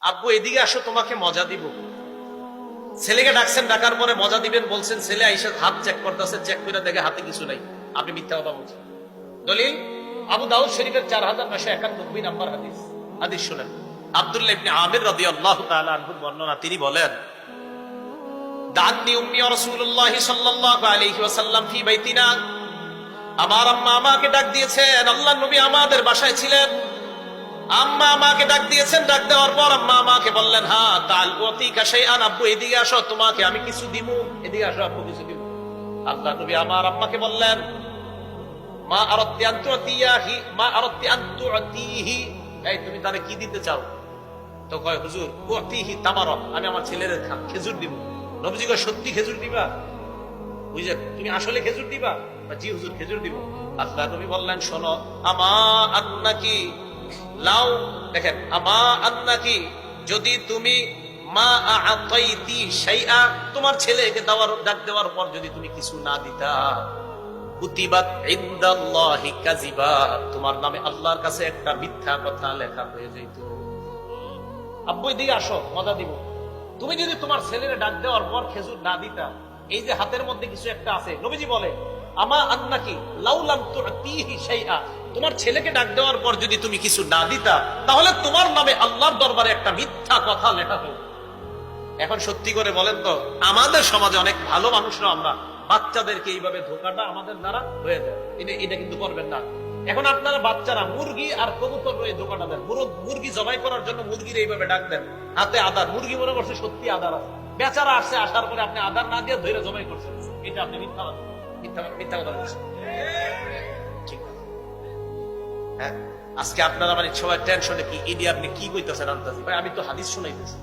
আব্বু এদিকে আসো, তোমাকে মজা দিব। ছেলেকে ডাকছেন, ডাকার পরে মজা দিবেন বলছেন, ছেলে আইসা হাত চেক করতেছে, চেক করে দেখে হাতে কিছু নাই, আপনি মিথ্যা কথা বলছেন। দলিল আবু দাউদ শরীফের 4991 নম্বর হাদিস। হাদিস শুনেন, আব্দুল্লাহ ইবনে আমির রাদিয়াল্লাহু তাআলা আনহু বর্ণনা, তিনি বলেন, দান্নি উম্মি রাসূলুল্লাহ সাল্লাল্লাহু আলাইহি ওয়াসাল্লাম ফি বাইতিনা, আমার আম্মা আমাকে ডাক দিয়েছেন। আল্লাহর নবী আমাদের বাসায় ছিলেন, আম্মা আমাকে ডাক দিয়েছেন। ডাক দেওয়ার পর আম্মা আমাকে বললেন, হ্যাঁ তাল ওয়াতিকা শাইআন, আব্বু এদিকে আসো, তোমাকে আমি কিছু দিব। এদিকে আসো আব্বু, কিছু দিব। আল্লাহর নবী আমার আম্মাকে বললেন, মা আরাদতি আন তুতিয়াহি, মা আরাদতি আন তুতিহি, এই তুমি তারে কি দিতে চাও? তো কয়, হুজুর উতিহি তামারা, আমি আমার ছেলের খেজুর দিব। নবীজি কয়, সত্যি খেজুর দিবা? বুঝলেন, তুমি আসলে খেজুর দিবা? জি হুজুর, খেজুর দিব। আল্লাহর নবী বললেন, শোনো, আমা আন্নাকি লাউ, দেখেন, আমা আন্নাকি, যদি তুমি মা আতাইতি শাইআ, তোমার ছেলেকে ডাক দেওয়ার পর যদি তুমি কিছু না দিতা, কুতিবাত ইনদাল্লাহি কাযিবা, তোমার নামে আল্লাহর কাছে একটা মিথ্যা কথা লেখা হয়ে যেত। আব্বু এদিকে আসো, মজা দিব। তুমি যদি তোমার ছেলের ডাক দেওয়ার পর খেজুর না দিতা, এই যে হাতের মধ্যে কিছু একটা আছে, নবীজি বলে, আমা আন্নাকি লাউ লাম তুতিহি শাইআ, তোমার ছেলেকে ডাক দেওয়ার পর যদি তুমি কিছু না দিতা, তাহলে তোমার নামে আল্লাহর দরবারে একটা মিথ্যা কথা লেখা হয়ে। এখন সত্যি করে বলেন তো, আমাদের সমাজে অনেক ভালো মানুষরা আমরা বাচ্চাদেরকে এইভাবে ধোকাটা আমাদের দ্বারা হয়ে যায়। এটা কিন্তু করবেন না। এখন আপনারা বাচ্চারা মুরগি আর কবুতর রয়ে ধোকাটা দেন। মুরগি জবাই করার জন্য মুরগির এইভাবে ডাক দেন, হাতে আদার, মুরগি মনে করছে সত্যি আদার আছে, বেচারা আসছে, আসার পরে আপনি আদার না দিয়ে ধরে জবাই করছেন। এটা আপনি মিথ্যা কথা বলছেন। ঠিক আছে, হ্যাঁ। আজকে আপনারা মানে সবাই টেনশনে, কি এটি আপনি কি কইতেছেন আন্তাজি ভাই? আমি তো হাদিস শুনাইতেছি।